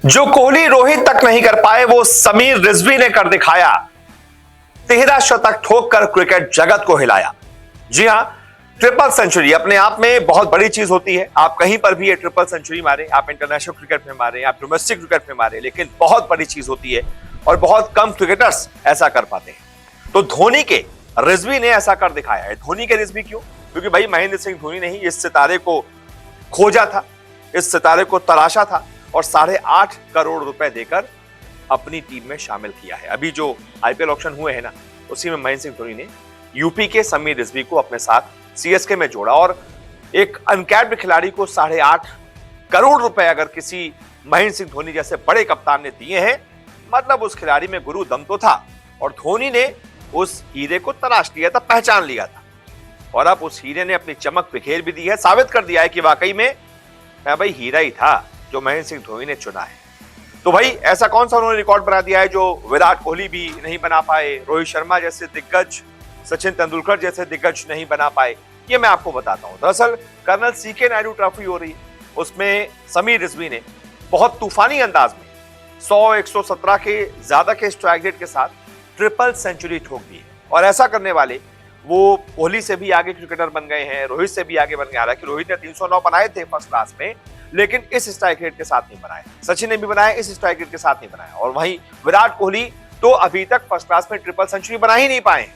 जो कोहली रोहित तक नहीं कर पाए वो समीर रिजवी ने कर दिखाया। 13 शतक ठोककर क्रिकेट जगत को हिलाया। जी हां, ट्रिपल सेंचुरी अपने आप में बहुत बड़ी चीज होती है। आप कहीं पर भी ये ट्रिपल सेंचुरी मारे, आप इंटरनेशनल क्रिकेट में मारे, आप डोमेस्टिक क्रिकेट में मारे, लेकिन बहुत बड़ी चीज होती है और बहुत कम क्रिकेटर्स ऐसा कर पाते हैं। तो धोनी के रिजवी ने ऐसा कर दिखाया है। धोनी के रिजवी क्यों? क्योंकि भाई महेंद्र सिंह धोनी ने ही इस सितारे को खोजा था, इस सितारे को तराशा था और 8.5 करोड़ रुपए देकर अपनी टीम में शामिल किया है। अभी जो आईपीएल ऑक्शन हुए हैं ना, उसी में महेंद्र सिंह धोनी ने यूपी के समीर रिजवी को अपने साथ सीएसके में जोड़ा और एक अनकैप्ड खिलाड़ी को 8.5 करोड़ रुपए अगर किसी महेंद्र सिंह धोनी जैसे बड़े कप्तान ने दिए हैं, मतलब उस खिलाड़ी में गुरु दम तो था और धोनी ने उस हीरे को तलाश लिया था, पहचान लिया था और अब उस हीरे ने अपनी चमक बिखेर भी दी है, साबित कर दिया है कि वाकई में मैं भाई हीरा ही था जो महेंद्र सिंह धोनी ने चुना है। तो भाई ऐसा कौन सा उन्होंने रिकॉर्ड बना दिया है जो विराट कोहली भी नहीं बना पाए, रोहित शर्मा जैसे दिग्गज, सचिन तेंदुलकर जैसे दिग्गज नहीं बना पाए, ये मैं आपको बताता हूं। दरअसल कर्नल सीके नायडू ट्रॉफी हो रही है, उसमें समीर रिजवी ने बहुत तूफानी अंदाज में 100-117 के ज्यादा के स्ट्राइक रेट के साथ ट्रिपल सेंचुरी ठोक दी है और ऐसा करने वाले वो कोहली से भी आगे क्रिकेटर बन गए हैं, रोहित से भी आगे बन गए। हालांकि रोहित ने 309 बनाए थे फर्स्ट क्लास में, लेकिन इस स्ट्राइक रेट के साथ नहीं बनाए। सचिन ने भी बनाया, इस स्ट्राइक रेट के साथ नहीं बनाया। और वहीं विराट कोहली तो अभी तक फर्स्ट क्लास में ट्रिपल सेंचुरी बना ही नहीं पाए,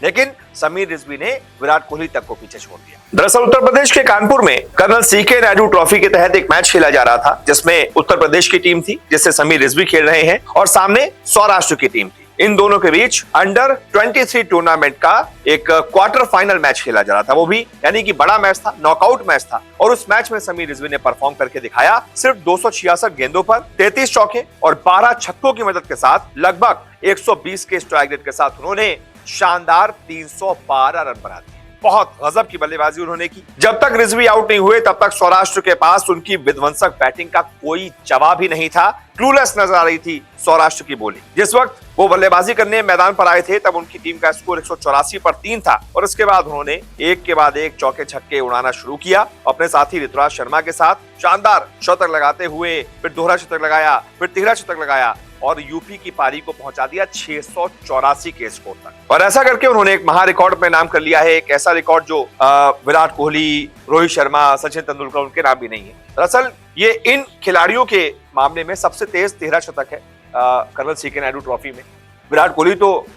लेकिन समीर रिजवी ने विराट कोहली तक को पीछे छोड़ दिया। दरअसल उत्तर प्रदेश के कानपुर में कर्नल सीके नायडू ट्रॉफी के तहत एक मैच खेला जा रहा था, जिसमें उत्तर प्रदेश की टीम थी जिससे समीर रिजवी खेल रहे हैं और सामने सौराष्ट्र की टीम थी। इन दोनों के बीच अंडर 23 टूर्नामेंट का एक क्वार्टर फाइनल मैच खेला जा रहा था, वो भी यानी कि बड़ा मैच था, नॉकआउट मैच था। और उस मैच में समीर रिजवी ने परफॉर्म करके दिखाया। सिर्फ 266 गेंदों पर 33 चौके और 12 छक्कों की मदद के साथ लगभग 120 के स्ट्राइक रेट के साथ उन्होंने शानदार 312 रन बना दिए। बहुत गजब की बल्लेबाजी उन्होंने की। जब तक रिजवी आउट नहीं हुए तब तक सौराष्ट्र के पास उनकी विध्वंसक बैटिंग का कोई जवाब ही नहीं था। क्लूलेस नजर आ रही थी सौराष्ट्र की बोली। जिस वक्त वो बल्लेबाजी करने मैदान पर आए थे तब उनकी टीम का स्कोर 184 पर 3 था और इसके बाद उन्होंने एक के बाद एक चौके छक्के उड़ाना शुरू किया। अपने साथी ऋतुराज शर्मा के साथ शानदार शतक लगाते हुए फिर दोहरा शतक लगाया, फिर तिहरा शतक लगाया और यूपी की पारी को पहुंचा दिया 684 के स्कोर तक। और ऐसा करके उन्होंने एक महा रिकॉर्ड में नाम कर लिया है, एक ऐसा रिकॉर्ड जो विराट कोहली, रोहित शर्मा, सचिन तेंदुलकर उनके नाम भी नहीं है। दरअसल ये इन खिलाड़ियों के मामले में सबसे तेज 13 शतक है कर्नल सीके नायडू ट्रॉफी में। विराट कोहली तो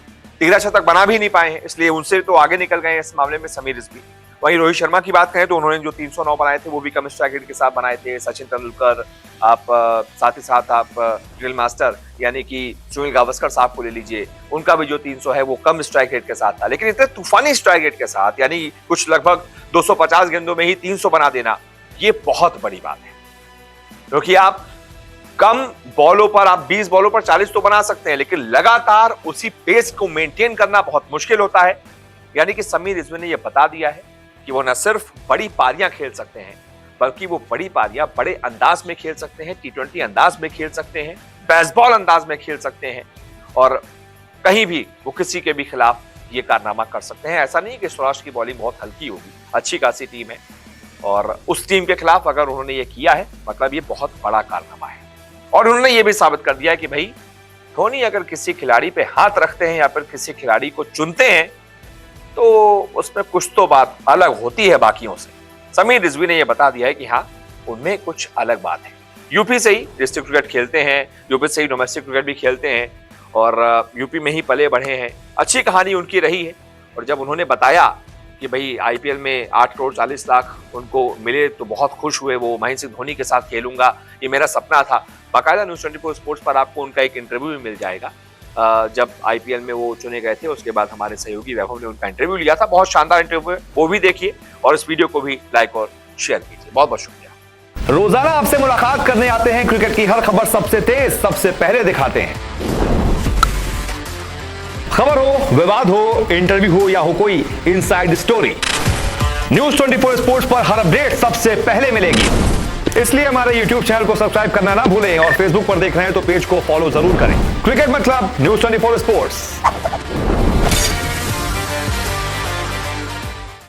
13 शतक बना भी नहीं पाए हैं, इसलिए उनसे तो आगे निकल गए हैं इस मामले में समीर रिजवी। वहीं रोहित शर्मा की बात करें तो उन्होंने जो 309 बनाए थे वो भी कम स्ट्राइक रेट के साथ बनाए थे। सचिन तेंदुलकर, आप साथ ही साथ आप ड्रिल मास्टर यानी कि सुनील गावस्कर साहब को ले लीजिए, उनका भी जो 300 है वो कम स्ट्राइक रेट के साथ था। लेकिन इतने तूफानी स्ट्राइक रेट के साथ, यानी कुछ लगभग 250 गेंदों में ही 300 बना देना, ये बहुत बड़ी बात है। क्योंकि आप कम बॉलों पर, आप 20 बॉलों पर 40 तो बना सकते हैं, लेकिन लगातार उसी पेस को मेंटेन करना बहुत मुश्किल होता है। यानी कि समीर रिजवी ने यह बता दिया है कि वो न सिर्फ बड़ी पारियां खेल सकते हैं, बल्कि वो बड़ी पारियां बड़े अंदाज में खेल सकते हैं, T20 अंदाज में खेल सकते हैं, बेसबॉल अंदाज में खेल सकते हैं और कहीं भी वो किसी के भी खिलाफ ये कारनामा कर सकते हैं। ऐसा नहीं कि सौराष्ट्र की बॉलिंग बहुत हल्की होगी, अच्छी खासी टीम है और उस टीम के खिलाफ अगर उन्होंने ये किया है, मतलब ये बहुत बड़ा कारनामा है। और उन्होंने ये भी साबित कर दिया है कि भाई धोनी अगर किसी खिलाड़ी पे हाथ रखते हैं या फिर किसी खिलाड़ी को चुनते हैं तो उसमें कुछ तो बात अलग होती है बाकियों से। समीर रिजवी ने यह बता दिया है कि हाँ, उनमें कुछ अलग बात है। यूपी से ही डिस्ट्रिक्ट क्रिकेट खेलते हैं, यूपी से ही डोमेस्टिक क्रिकेट भी खेलते हैं और यूपी में ही पले बढ़े हैं। अच्छी कहानी उनकी रही है और जब उन्होंने बताया कि भाई आईपीएल में 8 करोड़ 40 लाख उनको मिले तो बहुत खुश हुए, वो महेंद्र सिंह धोनी के साथ खेलूंगा, ये मेरा सपना था। बाकायदा न्यूज़ 24 स्पोर्ट्स पर आपको उनका एक इंटरव्यू भी मिल जाएगा। जब आईपीएल में वो चुने गए थे उसके बाद हमारे सहयोगी वैभव ने उनका इंटरव्यू लिया था, बहुत शानदार इंटरव्यू है, वो भी देखिए और इस वीडियो को भी लाइक और शेयर कीजिए। बहुत बहुत शुक्रिया। रोजाना आपसे मुलाकात करने आते हैं, क्रिकेट की हर खबर सबसे तेज, सबसे पहले दिखाते हैं। खबर हो, विवाद हो, इंटरव्यू हो या हो कोई इनसाइड स्टोरी, न्यूज़ 24 स्पोर्ट्स पर हर अपडेट सबसे पहले मिलेगी। इसलिए हमारे YouTube चैनल को सब्सक्राइब करना ना भूलें और Facebook पर देख रहे हैं तो पेज को फॉलो जरूर करें। क्रिकेट मतलब न्यूज़ 24 स्पोर्ट्स।